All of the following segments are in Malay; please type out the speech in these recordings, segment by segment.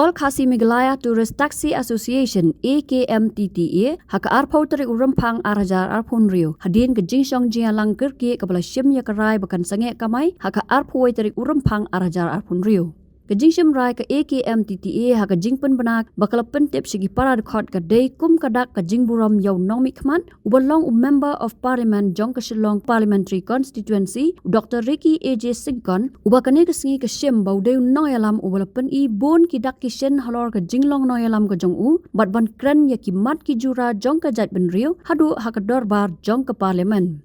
Kol Khasi Meghalaya Tourist Taxi Association AKMTTA haka arpau tarik urempang arajar arpun rio hadin ke jingsong jia langker ke kepala syim ya kerai bakan sange kamai haka arpau tarik urempang arajar arpun rio. Kejingsim rai ke AKMTTA haka jingpen benak bakal pentip segi para dekat ke day kum kadak ke jingburam yau nong mikman ubalong member of parliament jong ke Shillong parliamentary constituency Dr. Ricky AJ Syngkon ubakane ke Sngi ke syim bau day noyalam ubalapen i bon kidak kishen halor ke jinglong noyalam ke jong u bat ban kren ya kimat ki jura jong ke jat ben rio hadu haka dorbar jong ke parliament.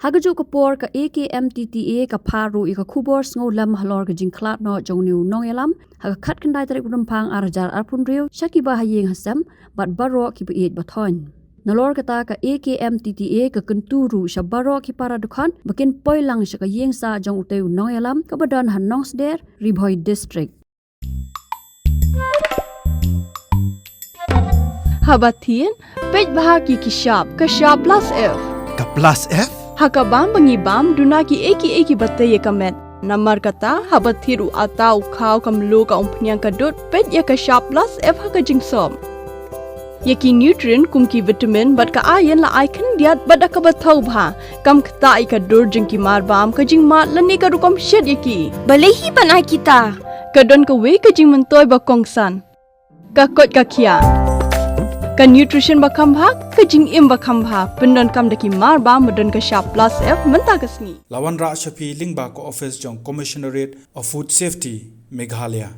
Hagaju kapor ka AKMTTA ka paru ika kubor sngolam halor ka jingklat no jong niu nongelam haga khat kendai tarik rumpang arajar arpun rio shaki bahayeng hasam bat baro ki beet bathon nalor kata ka AKMTTA ka kenturu shabaro ki para dukhan bakin poilang shaka yeng sa jong uteu nongelam ka badan hanong sder ribhoi district Habatin pej bahagi ki shop ka shop plus F ka plus F Hakabam bangibam dunaki eki batay kamet. Namar kata habathiru atau kau kamlu ka umpnyang kadut pet ya ka shop plus F haka jingsom. Yaki nutrient kumki vitamin bat ka ayan la icon diat bat ka bathau bha. Kam kata ka dur jingki marbam ka jing mat lani ka rukom shed yaki. Balehi banai kita. Kadon ka we ka jing mentoy ba kongsan. Ka kot ka kia. Ka nutrition bakam bha ka jing im bakam bha pendon kam daki mar ba modon ka shop plus F menta ka Sngi lawan ra shapi lingba ko office jong commissionerate of food safety Meghalaya